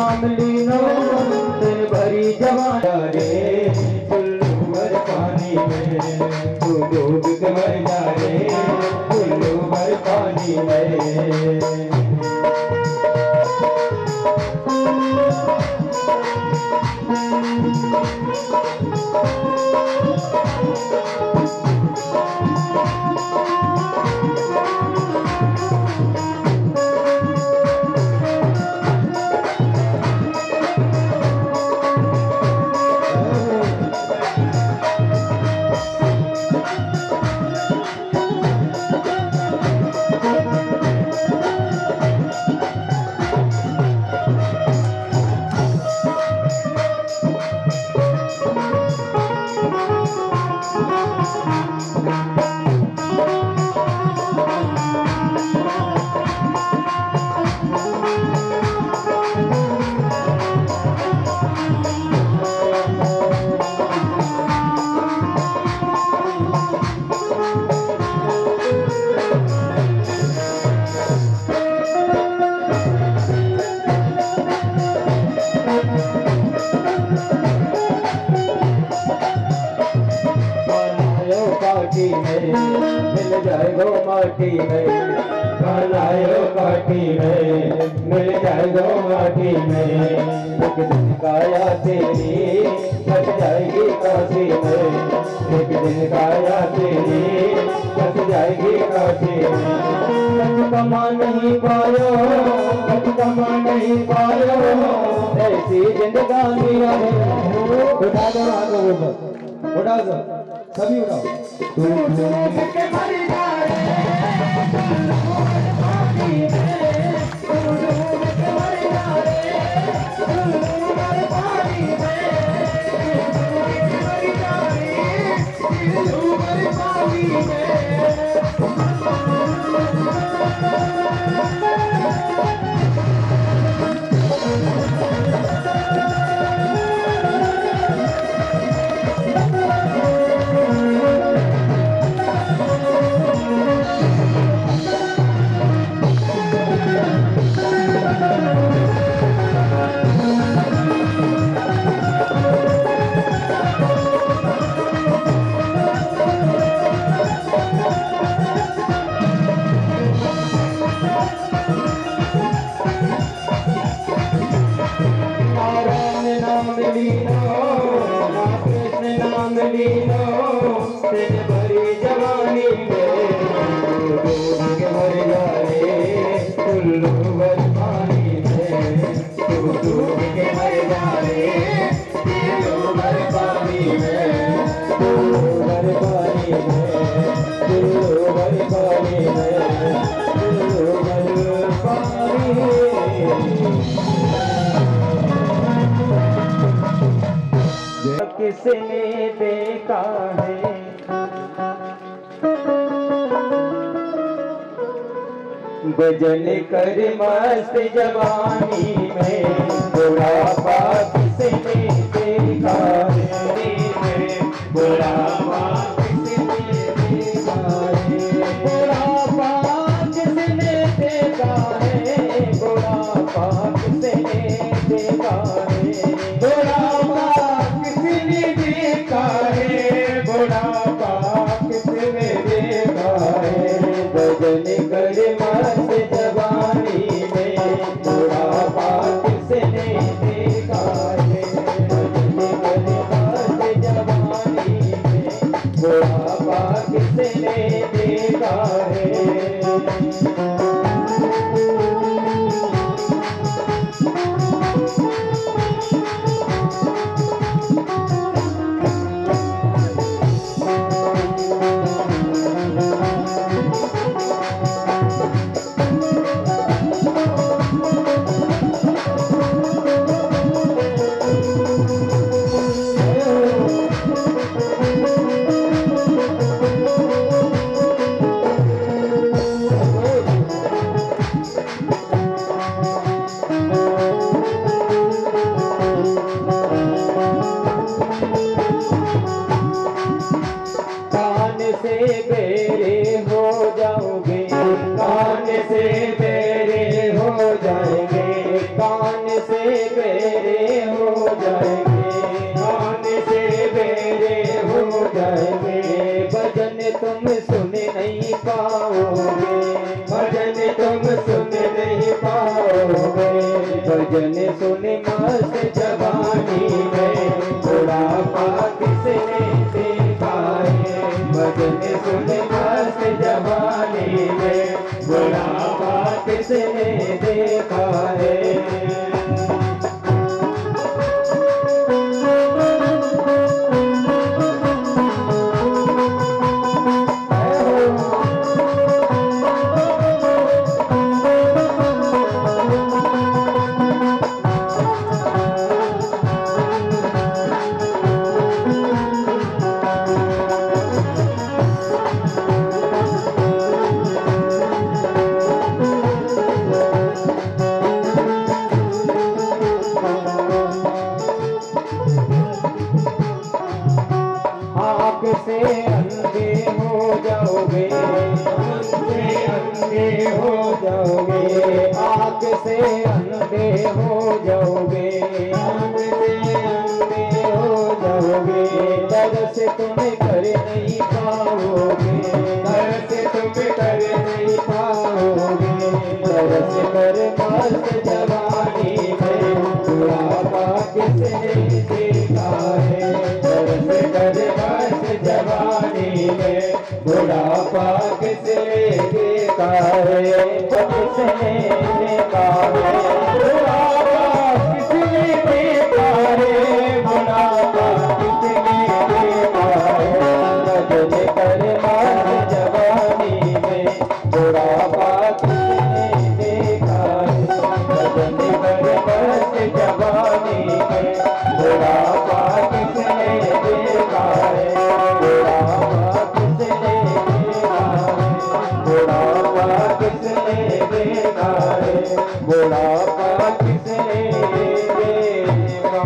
नाम लीनो दिन भरी जवान रे उल्लू भर पानी में तू डूब के मर जा रे उल्लू भर पानी में। मिल जाएगो माटी में बनायो काटी में मिल जाएगो माटी में एक दिन काया तेरी बच जाएगी काशी में एक दिन काया तेरी बच जाएगी काशी में। कच कमा नहीं पायो कच कमा नहीं पायो ऐसी जिंदगानी है। उठा दो आगे ऊपर उठा दो सभी उठाओ। तू डूब के मर जा रे पानी में तू डूब के मर जा रे उल्लू पानी में मर जा रे उल्लू पानी में। कृष्ण नाम लीनो दिन भरी जवानी में डूब के मर जा रे उल्लू भर पानी में तू डूब के मर जा रे उल्लू भर पानी में उल्लू भर पानी में उल्लू भर पानी में उल्लू भर पानी में। किसने देखा है गजल कर मस्त जवानी में बुढ़ापा किसने देखा है बुढ़ापा किसने देखा है बुढ़ापा किसने देखा है बुढ़ापा किसने देखा है बुढ़ापा देखा है बुढ़ापा किसने देखा है गजल कर मस्त जवानी में बुढ़ापा किसने देखा है गजल कर मस्त जवानी में बुढ़ापा किसने देखा है। कान से बेरे हो जाएंगे, कान से बेरे हो जाएंगे। भजन तुम सुन नहीं पाओगे, भजन तुम सुन नहीं पाओगे। भजन सुन मस्त जवानी में बुढ़ापा किसने देखा है। भजन सुन मस्त जवानी में बुढ़ापा किसने देखा है। से अंधे हो जाओगे, से अंधे हो जाओगे। आँख से अंधे हो जाओगे, आँख से अंधे हो जाओगे। दर्श तुम कर नहीं पाओगे, दर्श तुम कर नहीं पाओगे। दर्श कर मस्त जवानी में बुढ़ापा किसने देखा है। दर्श कर मस्त जवानी में बुढ़ापा किसने देखा है। किसने देखा है बुढ़ापा, किसने देखा है बुढ़ापा, किसने देखा है। भजन कर मस्त जवानी में बुढ़ापा किसने देखा है। भजन कर मस्त जवानी में बुढ़ापा किसने देखा है। बुढ़ापा किसने देखा है, बुढ़ापा किसने देखा है। बुढ़ापा किसने देखा।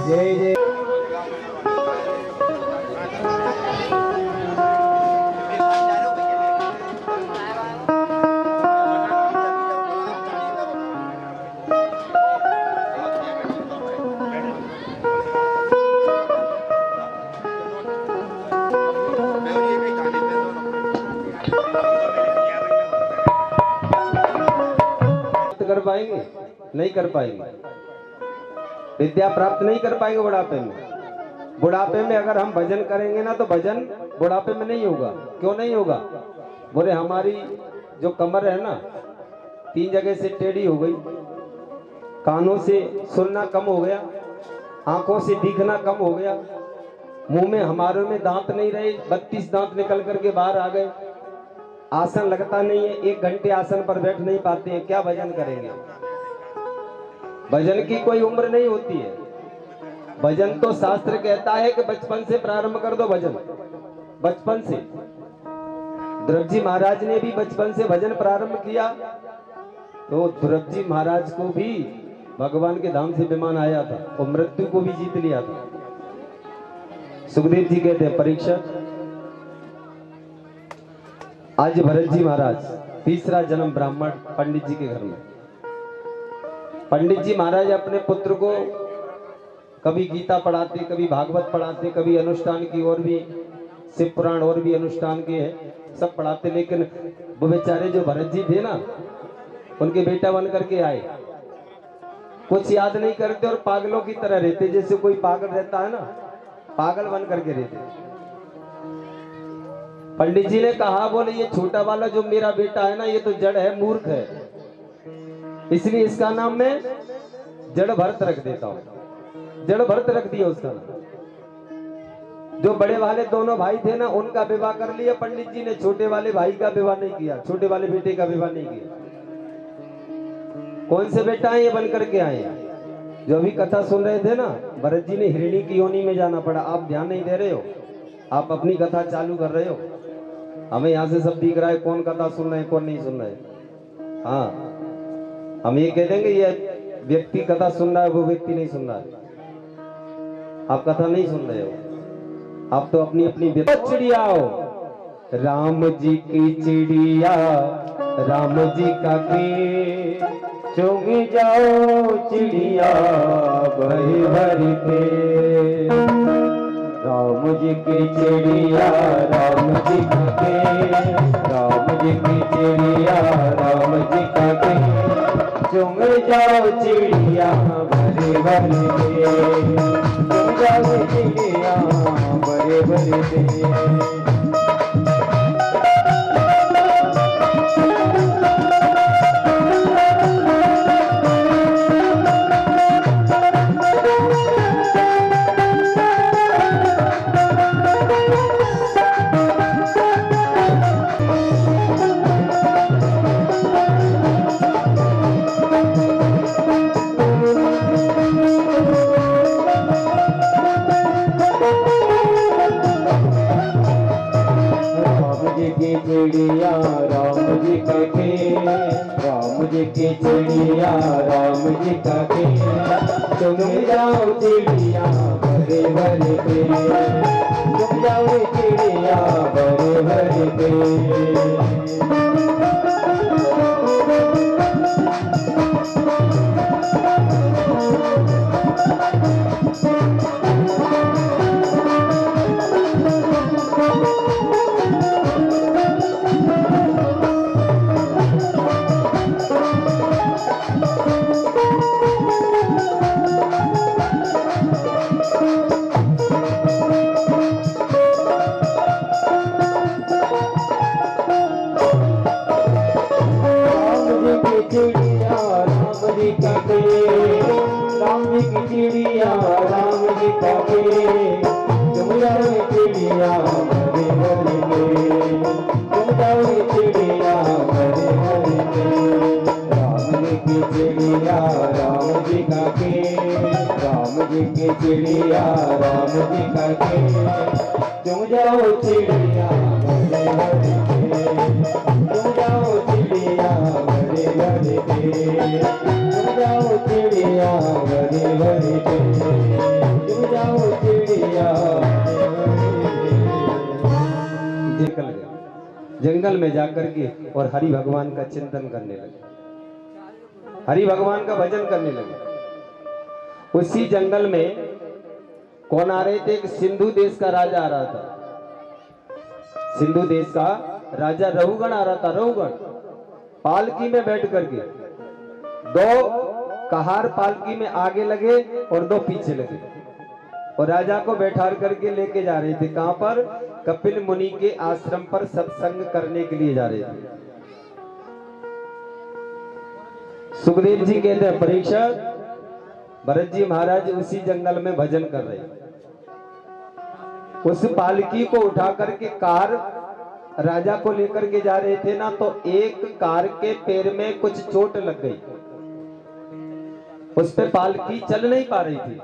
जय जय। कर पाएंगे? नहीं कर पाएंगे। विद्या प्राप्त नहीं कर पाएंगे बुढ़ापे में। बुढ़ापे में अगर हम भजन करेंगे ना तो भजन बुढ़ापे में नहीं होगा। क्यों नहीं होगा? बोले हमारी जो कमर है ना 3 जगह से टेढ़ी हो गई, कानों से सुनना कम हो गया, आंखों से दिखना कम हो गया, मुंह में हमारे में दांत नहीं रहे, 32 दांत निकल करके बाहर आ गए, आसन लगता नहीं है, 1 घंटे आसन पर बैठ नहीं पाते हैं। क्या भजन करेंगे? भजन की कोई उम्र नहीं होती है। भजन तो शास्त्र कहता है कि बचपन से प्रारंभ कर दो भजन, बचपन से। ध्रुव जी महाराज ने भी बचपन से भजन प्रारंभ किया तो ध्रुव जी महाराज को भी भगवान के धाम से विमान आया था और मृत्यु को भी जीत लिया था। सुखदेव जी कहते हैं परीक्षा, आज भरत जी महाराज तीसरा जन्म ब्राह्मण पंडित जी के घर में। पंडित जी महाराज अपने पुत्र को कभी गीता पढ़ाते, कभी भागवत पढ़ाते, कभी अनुष्ठान की और भी शिव पुराण और भी अनुष्ठान के सब पढ़ाते। लेकिन वो बेचारे जो भरत जी थे ना, उनके बेटा बन करके आए, कुछ याद नहीं करते और पागलों की तरह रहते। जैसे कोई पागल रहता है ना, पागल बन करके रहते। पंडित जी ने कहा, बोले ये छोटा वाला जो मेरा बेटा है ना, ये तो जड़ है, मूर्ख है, इसलिए इसका नाम मैं जड़ भरत रख देता हूं। जड़ भरत रख दिया उसका नाम। जो बड़े वाले दोनों भाई थे ना, उनका विवाह कर लिया पंडित जी ने, छोटे वाले भाई का विवाह नहीं किया, छोटे वाले बेटे का विवाह नहीं किया। कौन से बेटा है ये बन करके आए? जो अभी कथा सुन रहे थे ना, भरत जी ने हिरणी की योनि में जाना पड़ा। आप ध्यान नहीं दे रहे हो, आप अपनी कथा चालू कर रहे हो। हमें यहाँ से सब दिख रहा है कौन कथा सुन रहे हैं कौन नहीं सुन रहे। हाँ, हम ये कह देंगे ये व्यक्ति कथा सुन रहा है, वो व्यक्ति नहीं सुन रहा है। आप कथा नहीं सुन रहे हो, आप तो अपनी अपनी चिड़िया हो। राम जी की चिड़िया, राम जी का के चुग जाओ चिड़िया भरी भरी के। राम जी की चिड़िया राम जी का के, राम जी की चिड़िया राम जी का के। चुग जाओ चिड़िया भरी भरी के, चुग जाओ चिड़िया भरी भरी के। चिड़िया राम जी का खेल, राम जी की चिड़िया राम जी का खेल। तुम जाओ चिड़िया भरे भरे पे, तुम जाओ चिड़िया भरे भरे पे। चिड़िया राम जी का के, राम जी की चिड़िया राम जी का के। तुम जाओ चिड़िया भरे भरे के, तुम जाओ चिड़िया भरे भरे के। राम जी की चिड़िया राम जी का के, राम जी की चिड़िया राम जी का के। तुम जाओ चिड़िया भरे भरे के, तुम जाओ चिड़िया भरे भरे के। तुम जाओ चिड़िया भरे भरे के, तुम जाओ चिड़िया निकल गए जंगल में जाकर के और हरि भगवान का चिंतन करने लगे, हरि भगवान का भजन करने लगे। उसी जंगल में कौन आ रहे थे? एक सिंधु देश का राजा आ रहा था। सिंधु देश का राजा रहुगण आ रहा था। रहुगण पालकी में बैठ करके, दो कहार पालकी में आगे लगे और दो पीछे लगे, और राजा को बैठा करके लेके जा रहे थे। कहां पर? कपिल मुनि के आश्रम पर सत्संग करने के लिए जा रहे थे। सुखदेव जी कहते हैं, परीक्षित, भरत जी महाराज उसी जंगल में भजन कर रहे, उस पालकी को उठा करके कार राजा को लेकर के जा रहे थे ना, तो एक कार के पैर में कुछ चोट लग गई, उस पे पालकी चल नहीं पा रही थी।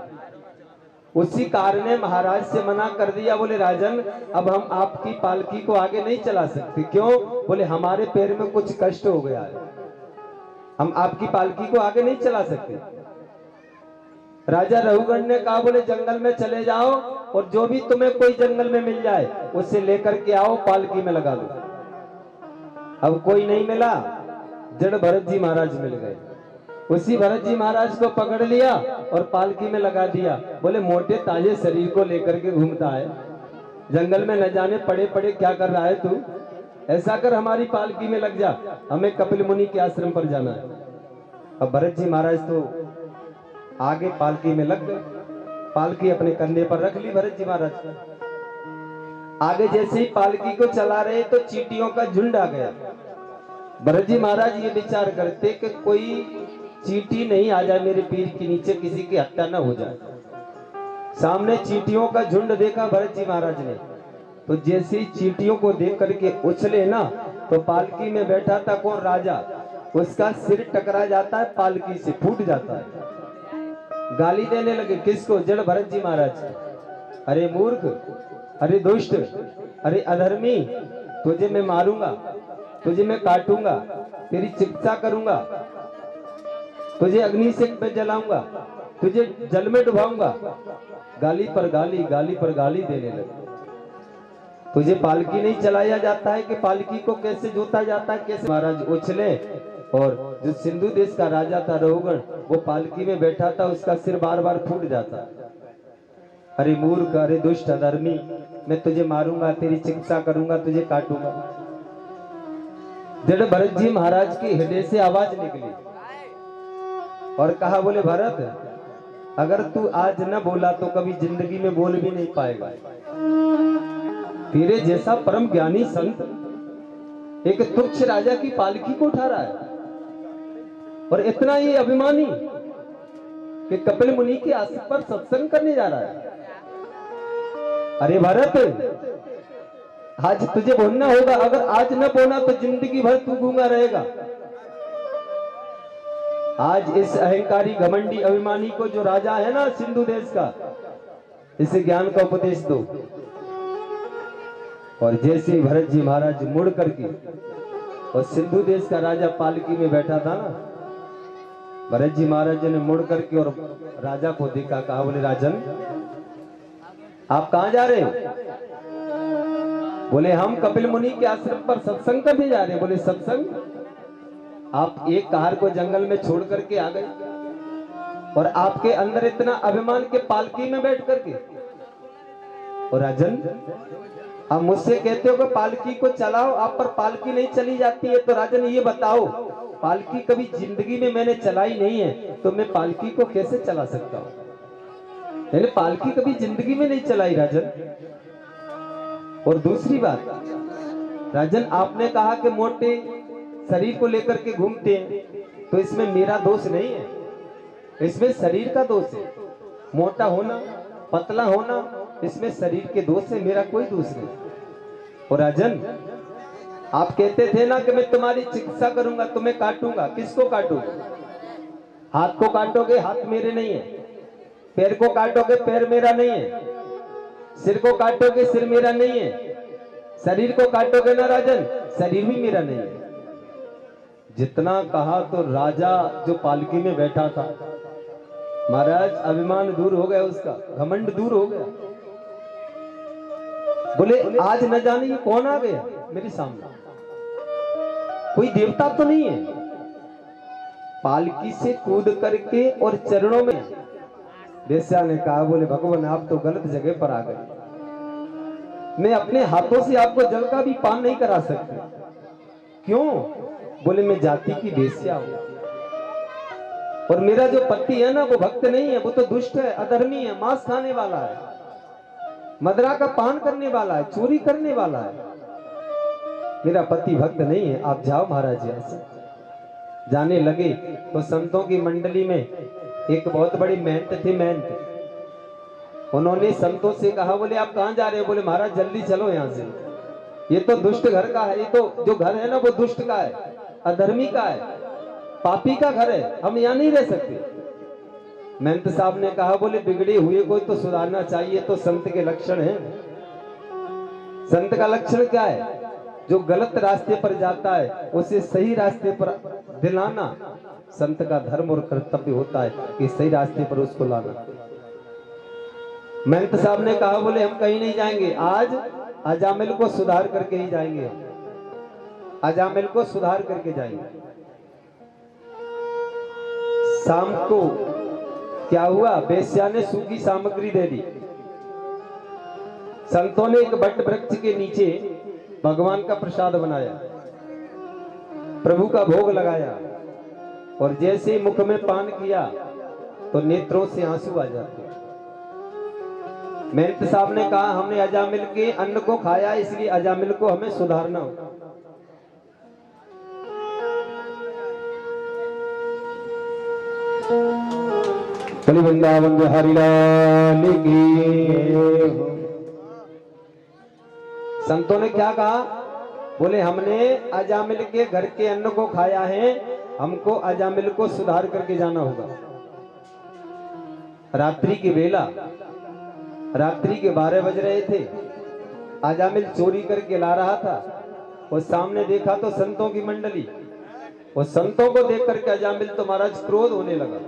उसी कार ने महाराज से मना कर दिया, बोले राजन अब हम आपकी पालकी को आगे नहीं चला सकते। क्यों? बोले हमारे पैर में कुछ कष्ट हो गया है, हम आपकी पालकी को आगे नहीं चला सकते। राजा रहुगण ने कहा, बोले जंगल में चले जाओ और जो भी तुम्हें कोई जंगल में मिल जाए उससे लेकर के आओ, पालकी में लगा दो। अब कोई नहीं मिला, जड़ भरत जी महाराज मिल गए। उसी भरत जी महाराज को पकड़ लिया और पालकी में लगा दिया। बोले मोटे ताजे शरीर को लेकर के घूमता है, जंगल में न जाने पड़े पड़े क्या कर रहा है तू, ऐसा कर हमारी पालकी में लग जा, हमें कपिल मुनि के आश्रम पर जाना है। अब भरत जी महाराज तो आगे पालकी में लग गए, पालकी अपने कंधे पर रख ली भरत जी महाराज। आगे जैसे ही पालकी को चला रहे तो चींटियों का झुंड आ गया। भरत जी महाराज ये विचार करते कि कोई चींटी नहीं आ जाए मेरे पीर के नीचे, किसी की हत्या न हो जाए। सामने चींटियों का झुंड देखा भरत जी महाराज ने, तो जैसे ही चींटियों को देख करके उछले ना, तो पालकी में बैठा था कौन? राजा, उसका सिर टकरा जाता है, पालकी से फूट जाता है। गाली देने लगे, किसको? जड़ भरत जी महाराज। अरे मूर्ख, अरे दुष्ट, अरे अधर्मी, तुझे मैं मारूंगा, तुझे मैं काटूंगा, तेरी चिकित्सा करूंगा, तुझे अग्नि से में जलाऊंगा, तुझे जल में डुबाऊंगा। गाली पर गाली, गाली पर गाली देने लगे। तुझे पालकी नहीं चलाया जाता है कि पालकी को कैसे जोता जाता है, कैसे महाराज उछले। और जो सिंधु देश का राजा था रहुगण, वो पालकी में बैठा था, उसका सिर बार बार फूट जाता। अरे मूर्ख, अरे दुष्ट अधर्मी, मैं तुझे मारूंगा, तेरी चिकित्सा करूंगा, तुझे काटूंगा। जब भरत जी महाराज के हृदय से आवाज निकली और कहा, बोले भरत, अगर तू आज न बोला तो कभी जिंदगी में बोल भी नहीं पाएगा। तेरे जैसा परम ज्ञानी संत एक तुच्छ राजा की पालकी को उठा रहा है, और इतना ही अभिमानी कि कपिल मुनि के आसन पर सत्संग करने जा रहा है। अरे भरत, आज तुझे बोलना होगा, अगर आज न बोला तो जिंदगी भर तू गूंगा रहेगा। आज इस अहंकारी घमंडी अभिमानी को, जो राजा है ना सिंधु देश का, इसे ज्ञान का उपदेश दो। और जैसे ही भरत जी महाराज मुड़ करके, और सिंधु देश का राजा पालकी में बैठा था ना, भरत जी महाराज ने मुड़ करके और राजा को देखा, कहा, बोले राजन, आप कहां जा रहे हो? बोले हम कपिल मुनि के आश्रम पर सत्संग करने जा रहे हैं। बोले सत्संग? आप एक कार को जंगल में छोड़ करके आ गए, और आपके अंदर इतना अभिमान के पालकी में बैठ करके। और राजन, आप मुझसे कहते हो कि पालकी को चलाओ, आप पर पालकी नहीं चली जाती है, तो राजन ये बताओ, पालकी कभी जिंदगी में मैंने चलाई नहीं है, तो मैं पालकी को कैसे चला सकता हूं? मैंने पालकी कभी जिंदगी में नहीं चलाई राजन। और दूसरी बात, राजन, आपने कहा कि मोटे शरीर को लेकर के घूमते हैं, तो इसमें मेरा दोष नहीं है, इसमें शरीर का दोष है। मोटा होना, पतला होना, इसमें शरीर के दोष है, मेरा कोई दोष नहीं। और राजन, आप कहते थे ना कि मैं तुम्हारी चिकित्सा करूंगा, तुम्हें काटूंगा। किसको काटूंगा? हाथ को काटोगे, हाथ मेरे नहीं है। पैर को काटोगे, पैर मेरा नहीं है। सिर को काटोगे, सिर मेरा नहीं है। शरीर को काटोगे ना राजन, शरीर भी मेरा नहीं है। जितना कहा तो राजा जो पालकी में बैठा था, महाराज अभिमान दूर हो गया, उसका घमंड दूर हो गया। बोले आज न जाने ये कौन आ गया मेरे सामने, कोई देवता तो नहीं है। पालकी से कूद करके और चरणों में वेश्या ने कहा, बोले भगवान, आप तो गलत जगह पर आ गए। मैं अपने हाथों से आपको जल का भी पान नहीं करा सकती। क्यों? बोले मैं जाति की वेश्या हूं, और मेरा जो पति है ना, वो भक्त नहीं है, वो तो दुष्ट है, अधर्मी है, मांस खाने वाला है, मदरा का पान करने वाला है, चोरी करने वाला है। मेरा पति भक्त नहीं है, आप जाओ महाराज यहां से। जाने लगे तो संतों की मंडली में एक बहुत बड़ी मेहनत थी, मेहनत। उन्होंने संतों से कहा, बोले आप कहां जा रहे हो? बोले महाराज जल्दी चलो यहां से, ये तो दुष्ट घर का है, ये तो जो घर है ना वो दुष्ट का है, अधर्मी का है, पापी का घर है, हम यहाँ नहीं रह सकते। महंत साहब ने कहा, बोले बिगड़े हुए को तो सुधारना चाहिए, तो संत के लक्षण है। संत का लक्षण क्या है? जो गलत रास्ते पर जाता है उसे सही रास्ते पर दिलाना संत का धर्म और कर्तव्य होता है, कि सही रास्ते पर उसको लाना। महंत साहब ने कहा, बोले हम कहीं नहीं जाएंगे, आज अजामिल को सुधार करके ही जाएंगे, अजामिल को सुधार करके जाएंगे। शाम को क्या हुआ, वेश्या ने सूखी सामग्री दे दी। संतों ने एक बट वृक्ष के नीचे भगवान का प्रसाद बनाया, प्रभु का भोग लगाया, और जैसे मुख में पान किया तो नेत्रों से आंसू आ जाते। महंत साहब ने कहा, हमने अजामिल के अन्न को खाया, इसलिए अजामिल को हमें सुधारना हो। कली वृंदावन बिहारी लाल की। संतों ने क्या कहा? बोले हमने अजामिल के घर के अन्न को खाया है, हमको अजामिल को सुधार करके जाना होगा। रात्रि की बेला, रात्रि के 12 बज रहे थे, अजामिल चोरी करके ला रहा था, और सामने देखा तो संतों की मंडली, और संतों को देख करके अजामिल तो महाराज क्रोध होने लगा।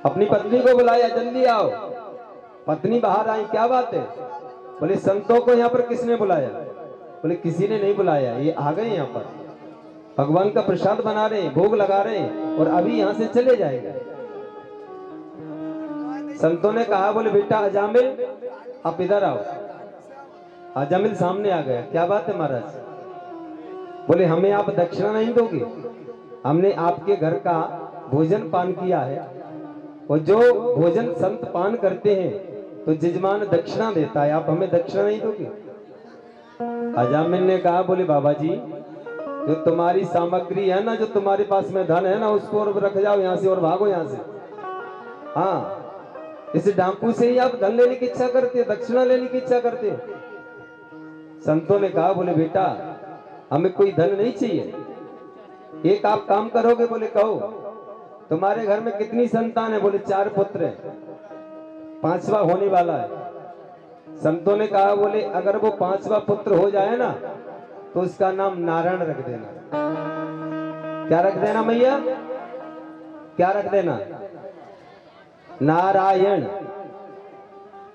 अपनी पत्नी को बुलाया, जल्दी आओ। पत्नी बाहर आई, क्या बात है? बोले संतों को यहाँ पर किसने बुलाया? बोले किसी ने नहीं बुलाया, ये आ गए यहाँ पर, भगवान का प्रसाद बना रहे हैं, भोग लगा रहे हैं और अभी यहाँ से चले जाएंगे। संतों ने कहा, बोले बेटा अजामिल आप इधर आओ। अजामिल सामने आ गया। क्या बात है महाराज? बोले हमें आप दक्षिणा नहीं दोगे? हमने आपके घर का भोजन पान किया है और जो भोजन संत पान करते हैं तो जजमान दक्षिणा देता है, आप हमें दक्षिणा नहीं दोगे? अजामिल ने कहा, बोले बाबा जी जो तुम्हारी सामग्री है ना, जो तुम्हारे पास में धन है ना, उसको और रख जाओ यहाँ से और भागो यहाँ से। हाँ, इस डाकू से ही आप धन लेने की इच्छा करते हो, दक्षिणा लेने की इच्छा करते हो। संतों ने कहा, बोले बेटा हमें कोई धन नहीं चाहिए, एक आप काम करोगे? बोले कहो। तुम्हारे घर में कितनी संतान है? बोले 4 पुत्र है, 5वां होने वाला है। संतों ने कहा, बोले अगर वो 5वां पुत्र हो जाए ना तो उसका नाम नारायण रख देना। क्या रख देना मैया? क्या रख देना? नारायण।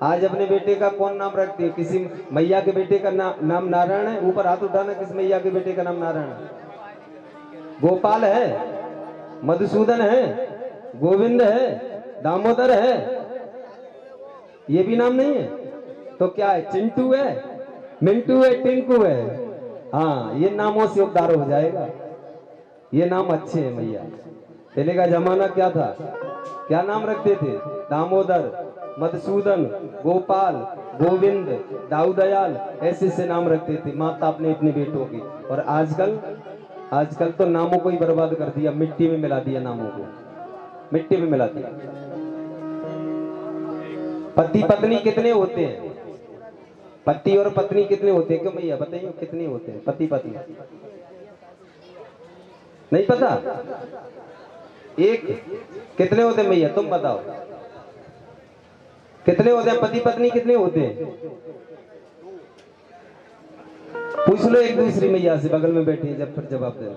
आज अपने बेटे का कौन नाम रखती है? किसी मैया के बेटे का नाम नारायण है? ऊपर हाथ उठाना, किस मैया के बेटे का नाम नारायण है? गोपाल है, मधुसूदन है, गोविंद है, दामोदर है, ये भी नाम नहीं है तो क्या है? चिंटू है, मिंटू है, टिंकू है। हाँ, ये नामों से उद्धार हो जाएगा। ये नाम अच्छे हैं मैया। पहले का जमाना क्या था? क्या नाम रखते थे? दामोदर, मधुसूदन, गोपाल, गोविंद, दाऊदयाल, ऐसे से नाम रखते थे माता अपने अपने बेटों की। और आजकल तो नामों को ही बर्बाद कर दिया, मिट्टी में मिला दिया, नामों को मिट्टी में मिला दिया। पति पत्नी कितने होते हैं? पति और पत्नी कितने होते हैं? क्यों भैया बताइए, कितने होते हैं पति पत्नी? नहीं पता? एक। कितने होते हैं भैया तुम बताओ, कितने होते हैं पति पत्नी? कितने होते हैं? पूछ लो एक दूसरी मैया से, बगल में बैठी है, जब फिर जवाब दे।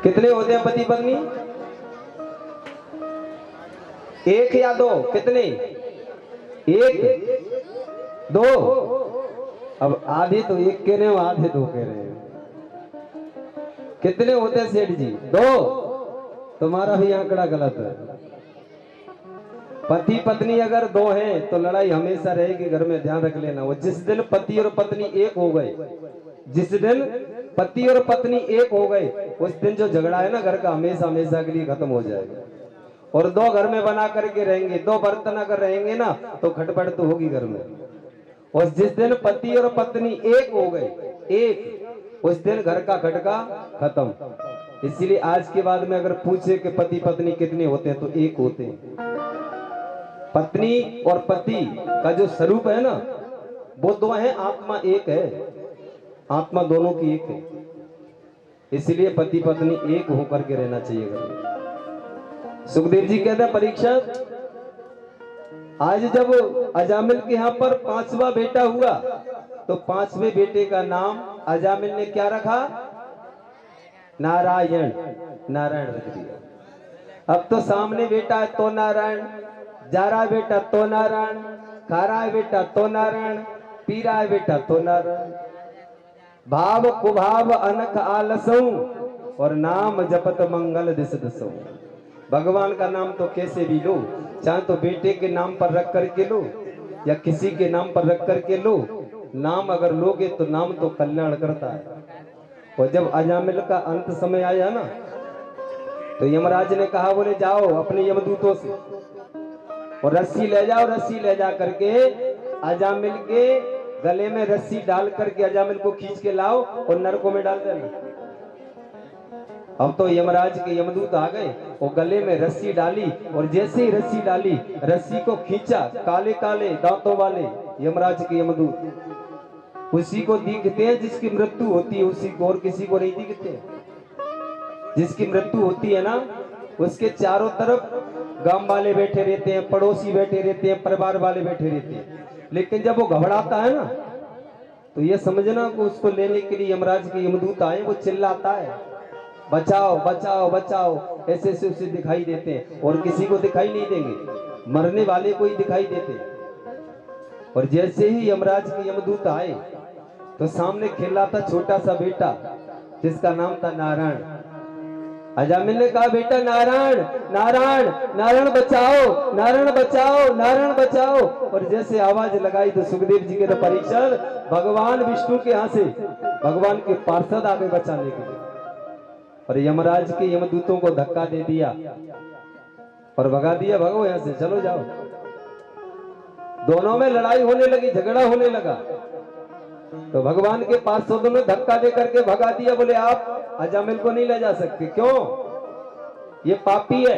कितने होते हैं पति पत्नी? 1 या 2? कितने? 1 2? अब आधे तो 1 कह रहे हो, आधे 2 कह रहे हैं। कितने होते हैं सेठ जी? 2? तुम्हारा भी आंकड़ा गलत है। पति पत्नी अगर 2 हैं तो लड़ाई हमेशा रहेगी घर में, ध्यान रख लेना। वो जिस दिन पति और पत्नी एक हो गए, जिस दिन पति और पत्नी एक हो गए, उस दिन जो झगड़ा है ना घर का, हमेशा हमेशा के लिए खत्म हो जाएगा। और 2 घर में बना करके रहेंगे, 2 बर्तन अगर रहेंगे ना तो खटपट तो होगी घर में। और जिस दिन पति और पत्नी एक हो गए, एक, उस दिन घर का खटका खत्म। इसीलिए आज के बाद में अगर पूछे कि पति पत्नी कितने होते हैं तो 1 होते हैं। पत्नी और पति का जो स्वरूप है ना, वो 2 है, आत्मा 1 है, आत्मा दोनों की 1 है। इसलिए पति पत्नी 1 होकर के रहना चाहिए घर में। सुखदेव जी कहते हैं, परीक्षा आज जब अजामिल के यहाँ पर 5वां बेटा हुआ तो 5वें बेटे का नाम अजामिल ने क्या रखा? नारायण। नारायण रख दिया। अब तो सामने बेटा है तो नारायण, जा रहा है बेटा तो नारायण, खा रहा है बेटा तो नारायण, पी रहा है बेटा तो नारायण। भाव कुभाव अनख आलसों और नाम जपत मंगल दिस दसों। भगवान का नाम तो कैसे भी लो, चाहे तो बेटे के नाम पर रख करके लो या किसी के नाम पर रख करके लो, नाम अगर लोगे तो नाम तो कल्याण करता है। और जब अजामिल का अंत समय आया ना तो यमराज ने कहा, बोले जाओ अपने यमदूतों से और रस्सी ले जाओ, रस्सी ले जा करके अजामिल के गले में रस्सी डाल करके अजामिल को खींच के लाओ और नरकों में डाल देना। अब तो यमराज के यमदूत आ गए, वो गले में रस्सी डाली और जैसे ही रस्सी डाली, रस्सी को खींचा, काले काले दांतों वाले यमराज के यमदूत उसी को दिखते हैं जिसकी मृत्यु होती है, उसी को, और किसी को नहीं दिखते। जिसकी मृत्यु होती है ना, उसके चारों तरफ गांव वाले बैठे रहते हैं, पड़ोसी बैठे रहते हैं, परिवार वाले बैठे रहते हैं। लेकिन जब वो घबराता है ना तो ये समझना कि उसको लेने के लिए यमराज के यमदूत आए, वो चिल्लाता है बचाओ बचाओ बचाओ, ऐसे उसे दिखाई देते हैं और किसी को दिखाई नहीं देंगे, मरने वाले को ही दिखाई देते। और जैसे ही यमराज के यमदूत आए तो सामने खेला था छोटा सा बेटा जिसका नाम था नारायण। अजामिल ने कहा बेटा नारायण नारायण नारायण बचाओ नारायण बचाओ नारायण बचाओ। और जैसे आवाज लगाई तो सुखदेव जी के तो परीक्षण भगवान विष्णु के यहाँ से भगवान के पार्षद आ गए बचाने के लिए और यमराज के यमदूतों को धक्का दे दिया और भगा दिया, भगो यहाँ से चलो जाओ। दोनों में लड़ाई होने लगी, झगड़ा होने लगा तो भगवान के पार्षदों ने धक्का दे करके भगा दिया। बोले आप अजामिल को नहीं ले जा सकते, क्यों? ये पापी है,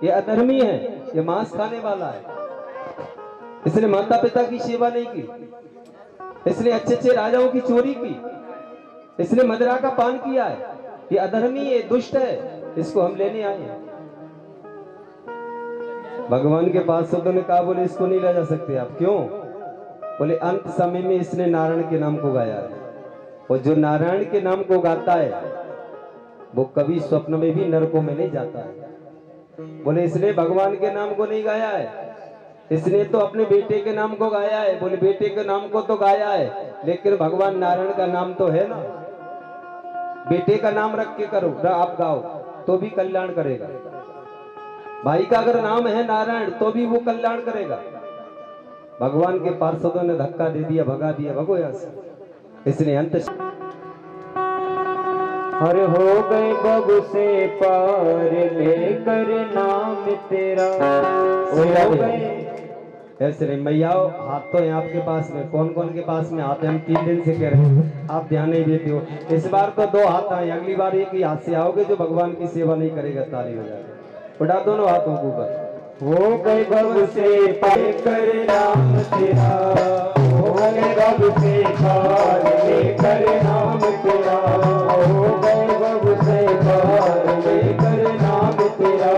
ये अधर्मी है, ये मांस खाने वाला है, इसने माता पिता की सेवा नहीं की, इसने अच्छे अच्छे राजाओं की चोरी की, इसने मदिरा का पान किया है, ये अधर्मी है, दुष्ट है, इसको हम लेने आए हैं। भगवान के पार्षदों ने कहा बोले इसको नहीं ले जा सकते आप, क्यों? बोले अंत समय में इसने नारायण के नाम को गाया है और जो नारायण के नाम को गाता है वो कभी स्वप्न में भी नरकों में नहीं जाता है। बोले इसने भगवान के नाम को नहीं गाया है, इसने तो अपने बेटे के नाम को गाया है। बोले बेटे के नाम को तो गाया है लेकिन भगवान नारायण का नाम तो है ना, बेटे का नाम रख के करो आप गाओ तो भी कल्याण करेगा। भाई का अगर नाम है नारायण तो भी वो कल्याण करेगा। भगवान के पार्षदों ने धक्का दे दिया, भगा दिया, भगो यहाँ से। इसने अंत हर हो गए बब से पार लेकर नाम तेरा हो गए। ऐसे नहीं मैया हाथ तो है आपके पास में, कौन कौन के पास में हाथ है? हम 3 दिन से कह रहे हैं, आप ध्यान नहीं देते हो। इस बार तो 2 हाथ आए, अगली बार एक ही हाथ से आओगे जो भगवान की सेवा नहीं करेगा ताली हो जाएगा। उठा दोनों हाथों को ऊपर। हो गए बब से पार कर नाम तेरा हो गए बब से पार लेकर नाम तेरा हो गए बब से पार लेकर नाम तेरा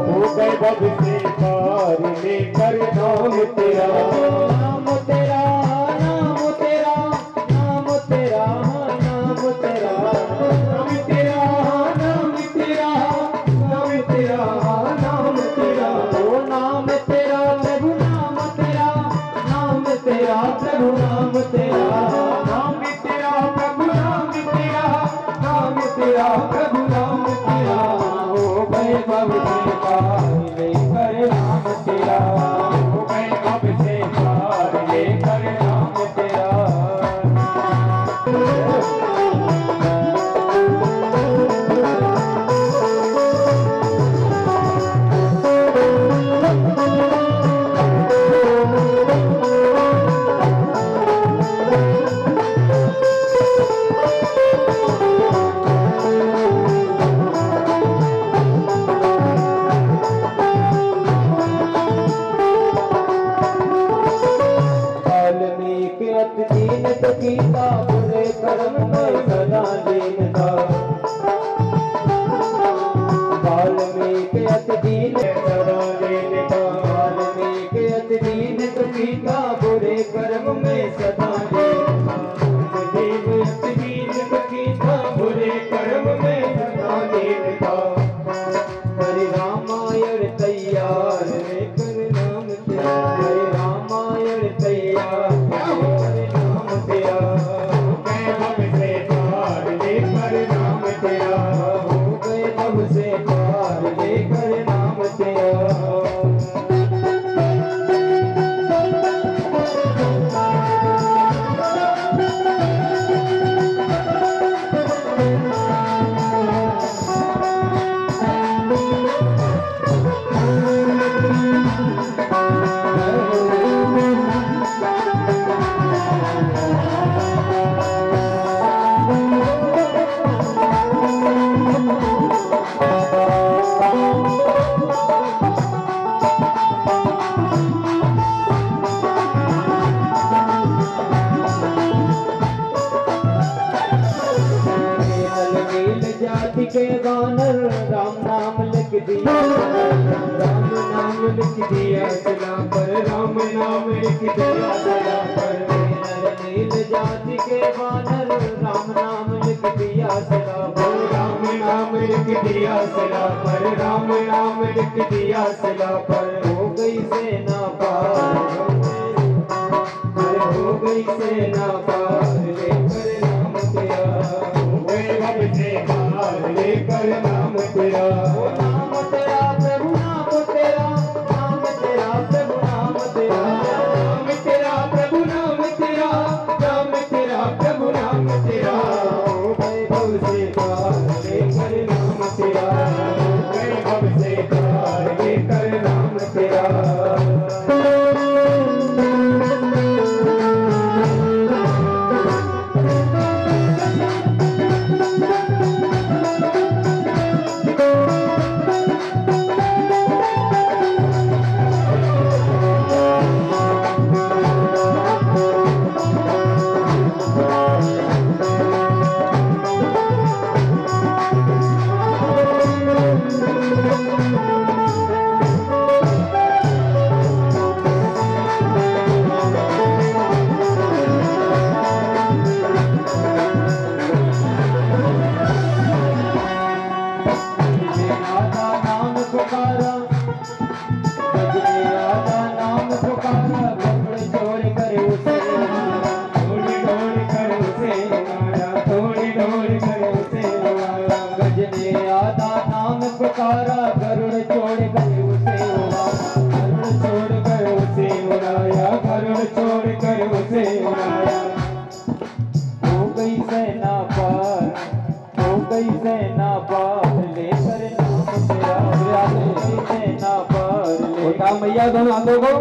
हो गए बब से पार लेकर नाम तेरा नाम तेरा नाम तेरा नाम तेरा नाम तेरा नाम तेरा नाम तेरा नाम तेरा नाम तेरा ओ नाम तेरा प्रभु नाम तेरा नाम तेरा प्रभु नाम तेरा नाम तेरा प्रभु नाम तेरा नाम तेरा प्रभु नाम तेरा हो गए बब से पार लेकर नाम तेरा हो गए बब से पार लेकर नाम तेरा। कीता बुरे कर्म में सदा दीन था वाल्मीकि अति दीन सदा दीन था वाल्मीकि अति दीन तो कीता बुरे कर्म में सदा दीन था देव अति दीन तो कीता बुरे कर्म में सदा दीन था। हरि रामायण तैयार लेकर नाम तेरा हरि रामायण तैयार के गानर राम नाम लिख दिया राम नाम लिख दिया सिला पर राम नाम लिख दिया सिला पर नील जाति के गानर राम नाम लिख दिया सिला पर राम नाम लिख दिया सिला पर राम नाम लिख दिया सिला पर हो गई सेना पार गई सेना पार लेकर नाम तेरा, हो गए भव से पार लेकर नाम तेरा। नाम तेरा प्रभु नाम तेरा, नाम तेरा प्रभु नाम तेरा, नाम तेरा प्रभु नाम तेरा, नाम तेरा प्रभु नाम तेरा। हो गए भव से पार लेकर नाम तेरा, हो गए भव से पार लेकर नाम तेरा। पुकारा गरुड़ छोड़ कर उसे उड़ाया, गरुड़ छोड़ कर उसे उड़ाया, गरुड़ छोड़ कर उसे उड़ाया। हो गई सेना पार, हो गई सेना पार लेकर नाम तेरा, हो गई सेना पार। उठा मैया दोनों हाथों को।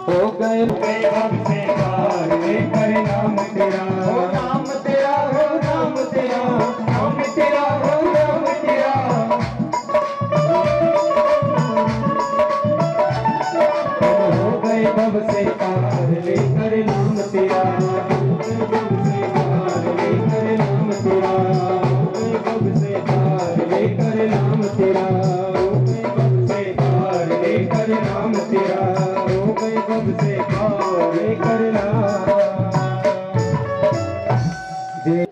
हो गए भव से पार लेकर नाम तेरा, हो नाम तेरा, हो नाम तेरा, नाम तेरा, हो नाम तेरा। हो गए भव से पार लेकर नाम तेरा, हो गए भव से पार लेकर नाम तेरा, हो गए भव से पार लेकर नाम तेरा, हो गए भव से पार लेकर नाम तेरा, हो गए भव से पार लेकर नाम।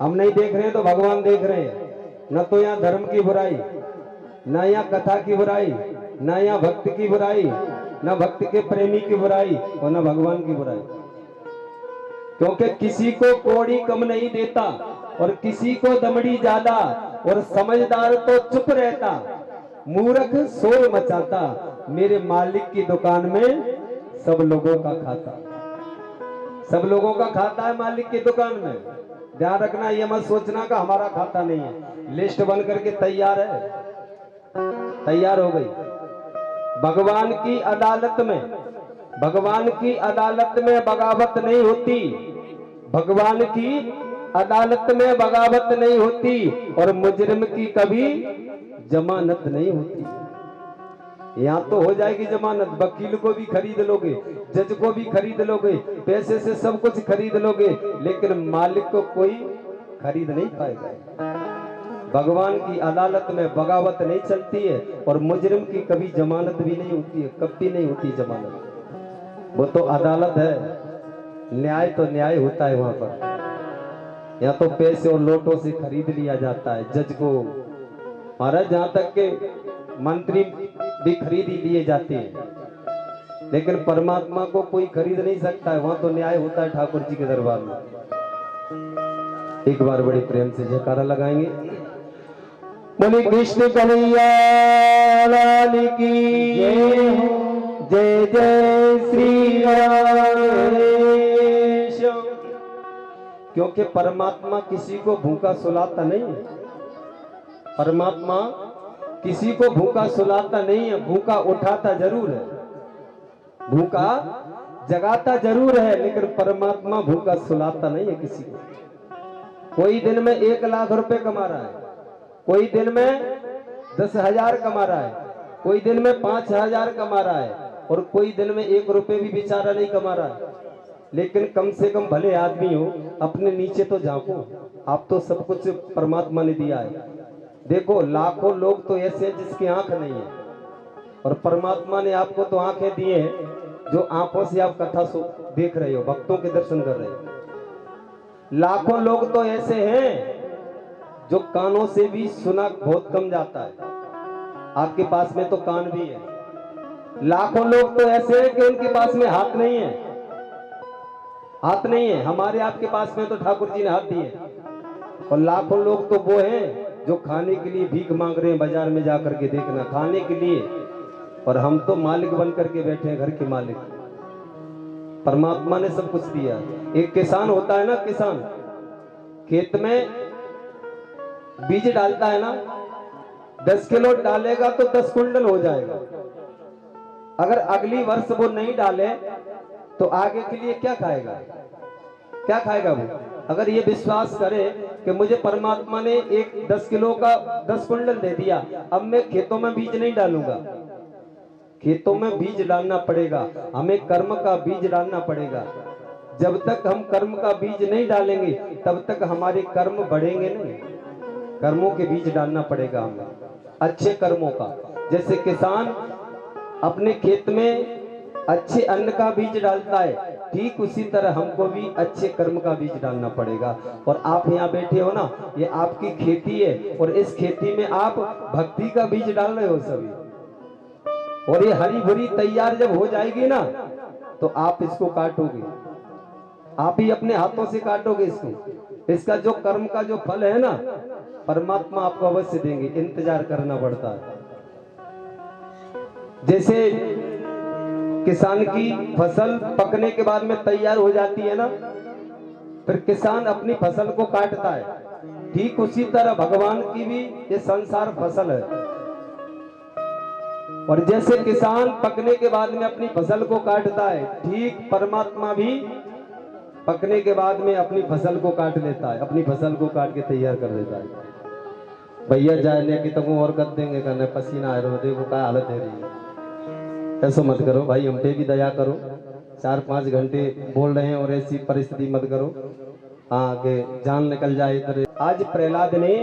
हम नहीं देख रहे हैं तो भगवान देख रहे हैं। न तो यहाँ धर्म की बुराई, न यहाँ कथा की बुराई, न यहाँ भक्त की बुराई, न भक्त के प्रेमी की बुराई और न भगवान की बुराई। क्योंकि किसी को कोड़ी कम नहीं देता और किसी को दमड़ी ज्यादा, और समझदार तो चुप रहता, मूर्ख शोर मचाता। मेरे मालिक की दुकान में सब लोगों का खाता, सब लोगों का खाता है मालिक की दुकान में। ध्यान रखना, ये मत सोचना कि हमारा खाता नहीं है। लिस्ट बन करके तैयार है, तैयार हो गई। भगवान की अदालत में, भगवान की अदालत में बगावत नहीं होती, भगवान की अदालत में बगावत नहीं होती, और मुजरिम की कभी जमानत नहीं होती। यहाँ तो हो जाएगी जमानत, वकील को भी खरीद लोगे, जज को भी खरीद लोगे, पैसे से सब कुछ खरीद लोगे, लेकिन मालिक को कोई खरीद नहीं पाएगा। भगवान की अदालत में बगावत नहीं चलती है, और मुजरिम की कभी जमानत भी नहीं होती है, कभी नहीं होती जमानत। वो तो अदालत है, न्याय तो न्याय होता है वहां पर। यहाँ तो पैसे और नोटों से खरीद लिया जाता है जज को। महाराज, जहाँ तक के मंत्री भी खरीद ही लिए जाते हैं, लेकिन परमात्मा को कोई खरीद नहीं सकता है। वहां तो न्याय होता है ठाकुर जी के दरबार में। एक बार बड़े प्रेम से जयकारा लगाएंगे। बोले कृष्ण कन्हैया लाल की जय, जय श्री राम। क्योंकि परमात्मा किसी को भूखा सुलाता नहीं है, परमात्मा किसी को भूखा सुलाता नहीं है, भूखा उठाता जरूर है, भूखा जगाता जरूर है, लेकिन परमात्मा भूखा सुलाता नहीं है किसी को। कोई दिन में 1 लाख रुपए कमा रहा है, कोई दिन में 10,000 कमा रहा है, कोई दिन में 5,000 कमा रहा है, और कोई दिन में 1 रुपए भी बेचारा नहीं कमा रहा है। लेकिन कम से कम भले आदमी हो, अपने नीचे तो झांको। आप तो सब कुछ परमात्मा ने दिया है। देखो, लाखों लोग तो ऐसे हैं जिसकी आंख नहीं है, और परमात्मा ने आपको तो आंखें दी हैं, जो आंखों से आप कथा देख रहे हो, भक्तों के दर्शन कर रहे हो। लाखों लोग तो ऐसे हैं जो कानों से भी सुना बहुत कम जाता है, आपके पास में तो कान भी है। लाखों लोग तो ऐसे हैं कि उनके पास में हाथ नहीं है, हाथ नहीं है, हमारे आपके पास में तो ठाकुर जी ने हाथ दिए। और लाखों लोग तो वो हैं जो खाने के लिए भीख मांग रहे हैं बाजार में जाकर के, देखना, खाने के लिए। और हम तो मालिक बन करके बैठे हैं, घर के मालिक। परमात्मा ने सब कुछ दिया। एक किसान होता है ना, किसान खेत में बीज डालता है ना, 10 किलो डालेगा तो 10 कुंटल हो जाएगा। अगर अगली वर्ष वो नहीं डाले तो आगे के लिए क्या खाएगा, क्या खाएगा वो? अगर ये विश्वास करे कि मुझे परमात्मा ने एक 10 किलो का 10 कुंटल दे दिया, अब मैं खेतों में बीज नहीं डालूंगा। खेतों में बीज डालना पड़ेगा, हमें कर्म का बीज डालना पड़ेगा। जब तक हम कर्म का बीज नहीं डालेंगे तब तक हमारे कर्म बढ़ेंगे नहीं। कर्मों के बीज डालना पड़ेगा हमें, अच्छे कर्मों का। जैसे किसान अपने खेत में अच्छे अन्न का बीज डालता है, ठीक उसी तरह हमको भी अच्छे कर्म का बीज डालना पड़ेगा। और आप यहाँ बैठे हो ना, ये आपकी खेती है, और इस खेती में आप भक्ति का बीज डाल रहे हो सभी। और ये हरी भरी तैयार जब हो जाएगी ना, तो आप इसको काटोगे, आप ही अपने हाथों से काटोगे इसको। इसका जो कर्म का जो फल है ना, परमात्मा आपको अवश्य देंगे, इंतजार करना पड़ता है। जैसे किसान की फसल पकने के बाद में तैयार हो जाती है ना, फिर किसान अपनी फसल को काटता है, ठीक उसी तरह भगवान की भी ये संसार फसल है। और जैसे किसान पकने के बाद में अपनी फसल को काटता है, ठीक परमात्मा भी पकने के बाद में अपनी फसल को काट लेता है, अपनी फसल को काट के तैयार कर देता है। भैया जाए लेके तुमको और कर देंगे, करने पसीना आ रहा है, देखो क्या हालत है रही है। ऐसा मत करो भाई, हम पे भी दया करो। 4-5 घंटे बोल रहे हैं और ऐसी परिस्थिति मत करो, हाँ के जान निकल जाए इधर। आज प्रहलाद ने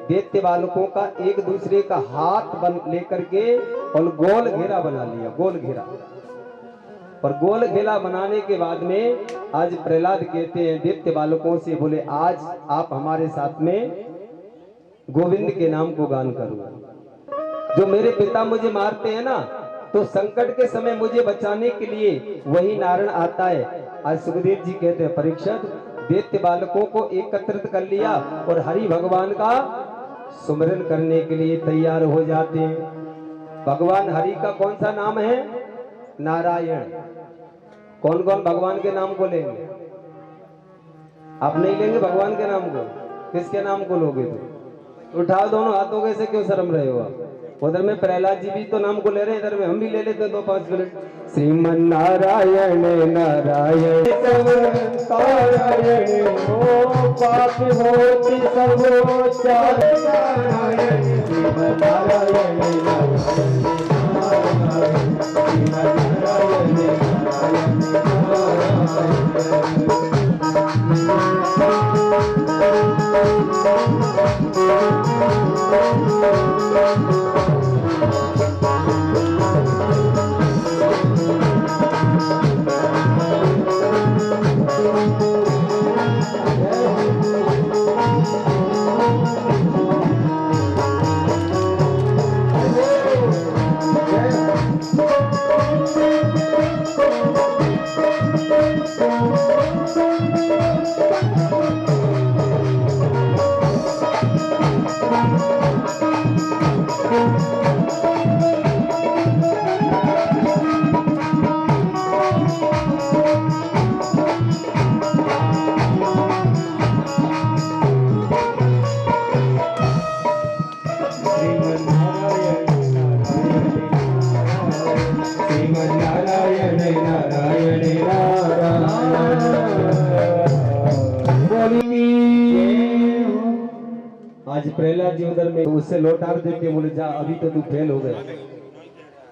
दैत्य बालकों का एक दूसरे का हाथ बन लेकर के और गोल घेरा बना लिया, गोल घेरा। और गोल घेरा बनाने के बाद में आज प्रहलाद कहते हैं दैत्य बालकों से, बोले आज आप हमारे साथ में गोविंद के नाम को गान करो। जो मेरे पिता मुझे मारते हैं ना, तो संकट के समय मुझे बचाने के लिए वही नारायण आता है। आज सुखदेव जी कहते हैं परीक्षित, दैत्य बालकों को एकत्रित कर लिया और हरि भगवान का सुमिरन करने के लिए तैयार हो जाते हैं। भगवान हरि का कौन सा नाम है? नारायण। कौन कौन भगवान के नाम को लेंगे? आप नहीं लेंगे भगवान के नाम को, किसके नाम को लोगे? तो उठाओ दोनों हाथों के, से क्यों शर्म रहे हो आप? उधर में प्रहलाद जी भी तो नाम को ले रहे हैं, इधर में हम भी ले लेते 2-5 मिनट। श्रीमन नारायण नारायण नारायण हो, पाप होती सब नारायण। श्रीमन नारायण आज प्रहलाद जी उधर में उससे लौटार देते, बोले जा अभी तो तू फेल हो गया,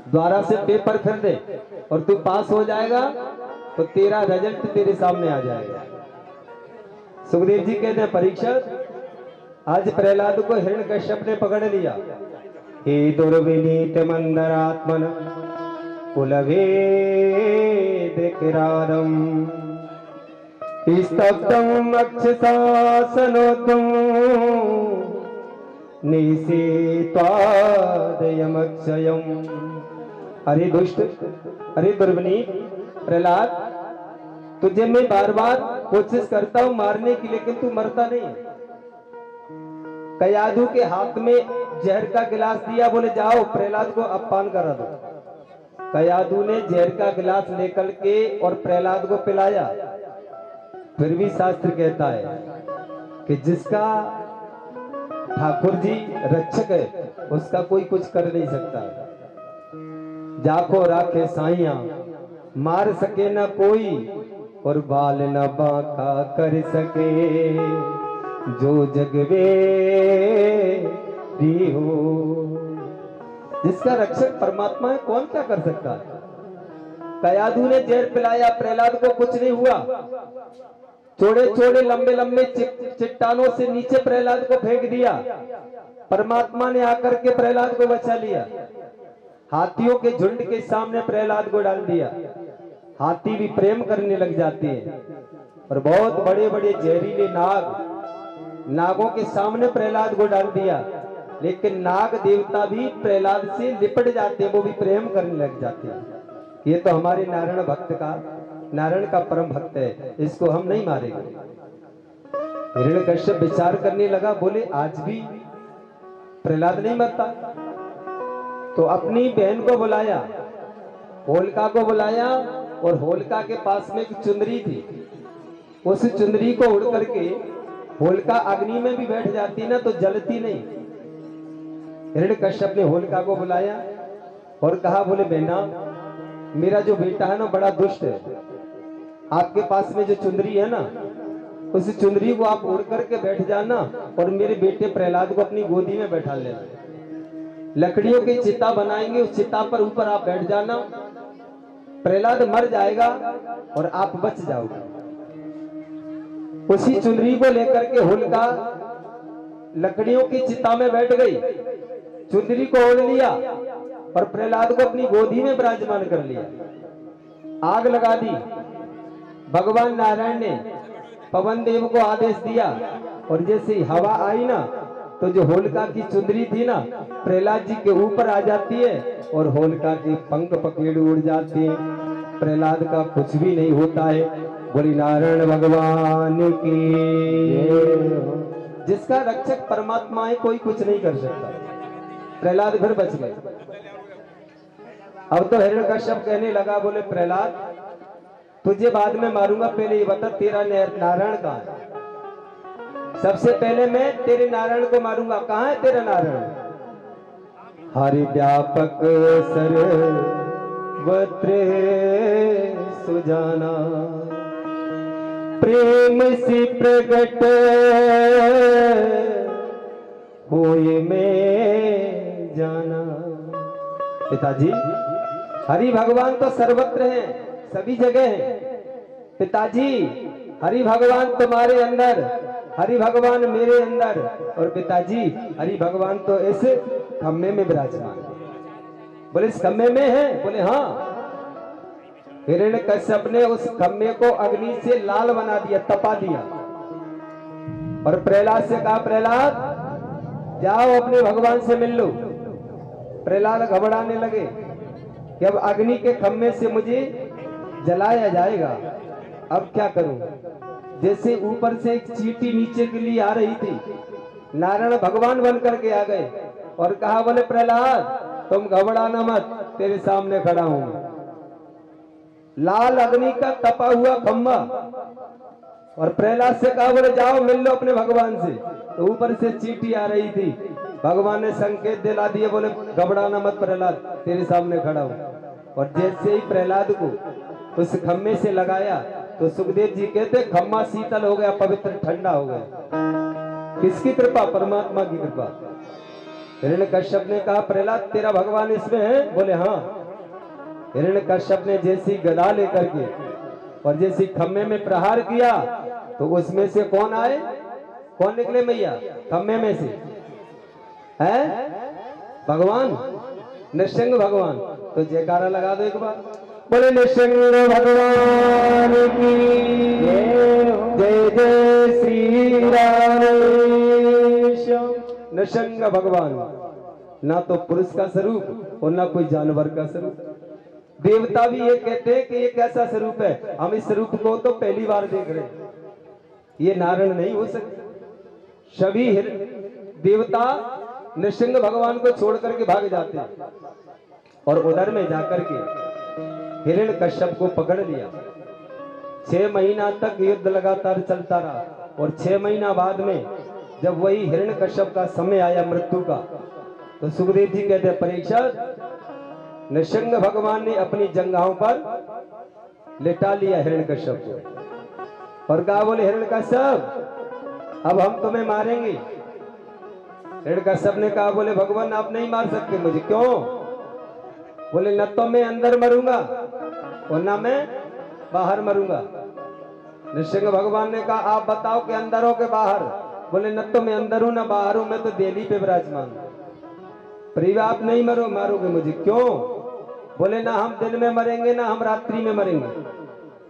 द्वारा से पेपर फिर दे और तू पास हो जाएगा तो तेरा रिजल्ट तेरे सामने आ जाएगा। सुखदेव जी कहते हैं परीक्षित, आज प्रहलाद को हिरण्यकश्यप ने पकड़ लिया। हे दुर्विनीत मंदरात्मन कुलभेद किरारम स्तब्धम अक्षशासनोत्तम निषेत्वादयमक्षयम्। अरे दुष्ट, अरे दुर्विनीत प्रहलाद, तुझे मैं बार बार कोशिश करता हूं मारने की, लेकिन तू मरता नहीं। कयाधु के हाथ में जहर का गिलास दिया, बोले जाओ प्रहलाद को अपान करा दो। कयाधु ने जहर का गिलास लेकर के और प्रहलाद को पिलाया। फिर भी शास्त्र कहता है कि जिसका ठाकुर जी रक्षक है उसका कोई कुछ कर नहीं सकता। जाको राखे साइया मार सके न कोई, और बाल न बांका कर सके, जो जगवे री हो। जिसका रक्षक परमात्मा है, कौन क्या कर सकता है। कयाधु ने जहर पिलाया, प्रहलाद को कुछ नहीं हुआ। छोटे छोटे लंबे लंबे चट्टानों से नीचे प्रहलाद को फेंक दिया। परमात्मा ने आकर के प्रहलाद को बचा लिया। हाथियों के झुंड के सामने प्रहलाद को डाल दिया। हाथी भी प्रेम करने लग जाते हैं। और बहुत बड़े बड़े जहरीले नागों के सामने प्रहलाद को डाल दिया, लेकिन नाग देवता भी प्रहलाद से लिपट जाते हैं, वो भी प्रेम करने लग जाते हैं। ये तो हमारे नारायण का परम भक्त है, इसको हम नहीं मारेंगे। हिरण्यकश्यप विचार करने लगा, बोले आज भी प्रहलाद नहीं मरता। तो अपनी बहन को बुलाया, होलिका को बुलाया, और होलिका के पास में एक चुंदरी थी। उस चुंदरी को उड़ करके होलिका अग्नि में भी बैठ जाती ना तो जलती नहीं। हिरण्यकश्यप ने होलिका को बुलाया और कहा, बोले बहना मेरा जो बेटा है ना बड़ा दुष्ट है। आपके पास में जो चुंदरी है ना, उस चुंदरी को आप उड़ करके बैठ जाना और मेरे बेटे प्रहलाद को अपनी गोदी में बैठा लेना। लकड़ियों की चिता बनाएंगे, उस चिता पर ऊपर आप बैठ जाना। प्रहलाद मर जाएगा और आप बच जाओगे। उसी चुनरी को लेकर के होलिका लकड़ियों की चिता में बैठ गई, चुनरी को ओढ़ लिया और प्रहलाद को अपनी गोदी में विराजमान कर लिया। आग लगा दी। भगवान नारायण ने पवन देव को आदेश दिया और जैसे ही हवा आई ना तो जो होलिका की चुंदरी थी ना प्रहलाद जी के ऊपर आ जाती है और होलिका के पंख पखेड़ उड़ जाते हैं। प्रहलाद का कुछ भी नहीं होता है। बोली नारायण भगवान की। जिसका रक्षक परमात्मा है कोई कुछ नहीं कर सकता। प्रहलाद फिर बच गए। अब तो हिरण्यकश्यप कहने लगा, बोले प्रहलाद तुझे बाद में मारूंगा, पहले ये बता तेरा नारायण कहाँ है। सबसे पहले मैं तेरे नारायण को मारूंगा। कहाँ है तेरा नारायण? हरि व्यापक सर्वत्र सुजाना, प्रेम से प्रगट होए में जाना। पिताजी हरि भगवान तो सर्वत्र हैं, सभी जगह हैं। पिताजी हरि भगवान तुम्हारे अंदर, हरि भगवान मेरे अंदर, और पिताजी हरि भगवान तो इस खम्मे में विराजमान है। बोले इस खम्मे में है? बोले हाँ। हिरण्यकश्यप ने उस खम्मे को अग्नि से लाल बना दिया, तपा दिया, और प्रहलाद से कहा प्रहलाद जाओ अपने भगवान से मिल लो। प्रहलाद घबराने लगे कि अब अग्नि के खम्मे से मुझे जलाया जाएगा, अब क्या करूं। जैसे ऊपर से एक चींटी नीचे के लिए आ रही थी, नारायण भगवान बन करके आ गए और कहा, बोले प्रहलाद तुम घबराना मत, तेरे सामने खड़ा हूं। लाल अग्नि का तपा हुआ खम्बा, और प्रहलाद से कहा, बोले जाओ मिल लो अपने भगवान से। तो ऊपर से चींटी आ रही थी, भगवान ने संकेत दिला दिए, बोले घबराना मत प्रहलाद, तेरे सामने खड़ा हूं। और जैसे ही प्रहलाद को उस खम्मे से लगाया तो सुखदेव जी कहते खम्मा शीतल हो गया, पवित्र ठंडा हो गया। किसकी कृपा? परमात्मा की कृपा। हिरण्यकश्यप ने कहा, प्रहलाद तेरा भगवान इसमें है? बोले हाँ। हिरण्यकश्यप ने जैसी गदा लेकर के और जैसी खम्मे में प्रहार किया तो उसमें से कौन आए? कौन निकले मैया खम्मे में से? है भगवान, नृसिंह भगवान। तो जयकारा लगा दो एक बार, बोले नृसिंह भगवान की जय जय श्री राम। नृसिंह भगवान ना तो पुरुष का स्वरूप और ना कोई जानवर का स्वरूप। देवता भी ये कहते हैं कि ये कैसा स्वरूप है, हम इस स्वरूप को तो पहली बार देख रहे हैं, ये नारायण नहीं हो सकते। सभी देवता नृसिंह भगवान को छोड़ करके भाग जाते हैं और उधर में जाकर के हिरण्यकश्यप को पकड़ लिया। 6 महीना तक युद्ध लगातार चलता रहा और 6 महीना बाद में जब वही हिरण्यकश्यप का समय आया मृत्यु का, तो सुखदेव जी कहते हैं परीक्षित, नृसिंह भगवान ने अपनी जंघाओं पर लिटा लिया हिरण्यकश्यप को और कहा, बोले हिरण्यकश्यप अब हम तुम्हें मारेंगे। हिरण्यकश्यप ने कहा, बोले भगवान आप नहीं मार सकते मुझे। क्यों? बोले न तो मैं अंदर मरूंगा और न मैं बाहर मरूंगा। नृसिंह भगवान ने कहा, आप बताओ कि अंदर हो के बाहर? बोले न तो मैं अंदर हूं न बाहर हूं, मैं तो दिल्ली पे विराजमान हूं। पर आप नहीं मारोगे मुझे। क्यों? बोले ना हम दिन में मरेंगे ना हम रात्रि में मरेंगे।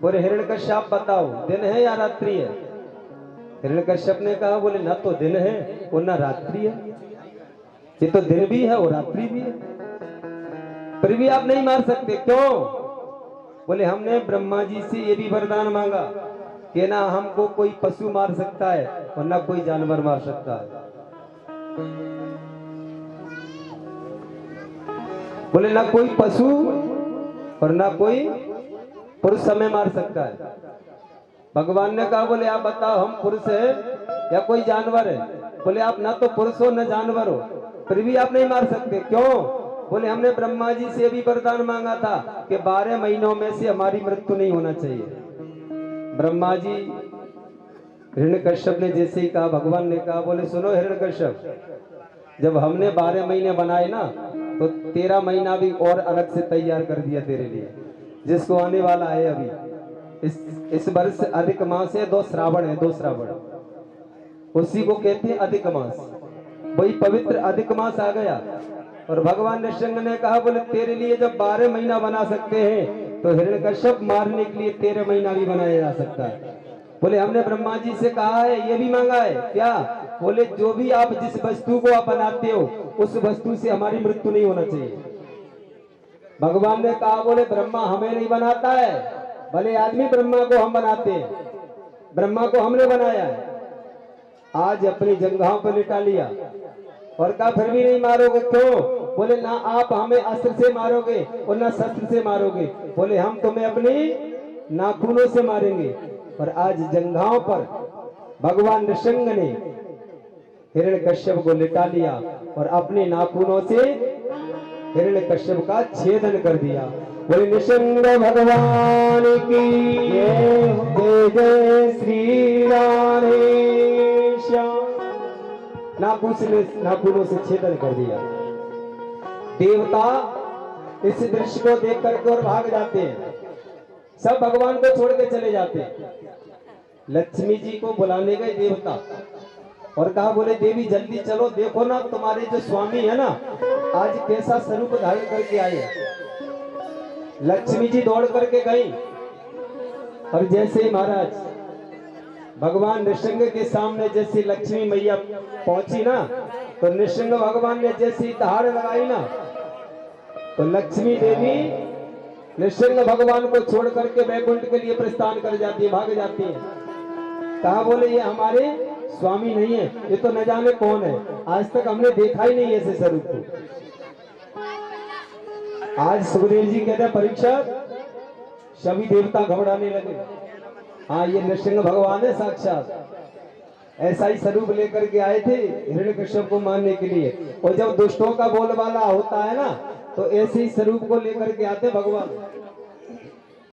बोले हिरण्यकश्यप बताओ दिन है या रात्रि है? हिरण्यकश्यप ने कहा, बोले ना तो दिन है और ना रात्रि है, ये तो दिन भी है और रात्रि भी है, फिर भी आप नहीं मार सकते। क्यों? बोले हमने ब्रह्मा जी से ये भी वरदान मांगा कि ना हमको कोई पशु मार सकता है और ना कोई जानवर मार सकता है। बोले ना कोई पशु और ना कोई पुरुष हमें मार सकता है। भगवान ने कहा, बोले आप बताओ हम पुरुष है या कोई जानवर है? बोले आप ना तो पुरुष हो न जानवर हो, फिर भी आप नहीं मार सकते। क्यों? बोले हमने ब्रह्मा जी से भी वरदान मांगा था कि 12 महीनों में से हमारी मृत्यु नहीं होना चाहिए। ब्रह्मा जी हिरण्यकश्यप ने जैसे ही कहा, भगवान ने कहा, बोले सुनो हिरण्यकश्यप, जब हमने 12 महीने बनाए ना तो 13 महीना भी और अलग से तैयार कर दिया तेरे लिए, जिसको आने वाला है अभी इस वर्ष अधिक मास है, 2 श्रावण है, 2 श्रावण उसी को कहते हैं अधिक मास। वही पवित्र अधिक मास आ गया और भगवान नृसिंह ने कहा, बोले तेरे लिए जब 12 महीना बना सकते हैं तो हिरण्यकश्यप मारने के लिए 13 महीना भी बनाया जा सकता है। बोले हमने ब्रह्मा जी से कहा है, ये भी मांगा है क्या? बोले जो भी आप जिस वस्तु को आप बनाते हो उस वस्तु से हमारी मृत्यु नहीं होना चाहिए। भगवान ने कहा, बोले ब्रह्मा हमें नहीं बनाता है, भले आदमी ब्रह्मा को हम बनाते हैं, ब्रह्मा को हमने बनाया है। आज अपनी जंघाओं पर लिटा लिया और कहा फिर भी नहीं मारोगे। क्यों? बोले ना आप हमें अस्त्र से मारोगे और ना शस्त्र से मारोगे, बोले हम तुम्हें अपनी नाखूनों से मारेंगे। और आज जंघाओं पर भगवान नृसिंह ने हिरण्यकश्यप को लिटा लिया और अपने नाखूनों से हिरण्यकश्यप का छेदन कर दिया। बोले नृसिंह भगवान की जय जय श्री राधेश। नाखूनों से छेदन कर दिया। देवता इस दृश्य को देख करके और भाग जाते हैं, सब भगवान को छोड़ के चले जाते हैं। लक्ष्मी जी को बुलाने गए देवता और कहा, बोले देवी जल्दी चलो, देखो ना तुम्हारे जो स्वामी है ना आज कैसा स्वरूप धारण करके आए। लक्ष्मी जी दौड़ करके गई और जैसे ही महाराज भगवान नृसिंह के सामने जैसी लक्ष्मी मैया पहुंची ना तो नृसिंह भगवान ने जैसी दहाड़ लगाई ना तो लक्ष्मी देवी नृसिंह भगवान को छोड़ करके वैकुंठ के लिए प्रस्थान कर जाती है, भाग जाती है। कहा, बोले ये हमारे स्वामी नहीं है, ये तो न जाने कौन है, आज तक हमने देखा ही नहीं ऐसे स्वरूप को। आज सुखदेव जी कहते हैं परीक्षित, सभी देवता घबराने लगे। हाँ ये नृसिंह भगवान है साक्षात, ऐसा ही स्वरूप लेकर के आए थे हिरण्यकश्यप को मारने के लिए। और जब दुष्टों का बोलबाला होता है ना तो ऐसे ही स्वरूप को लेकर के आते भगवान।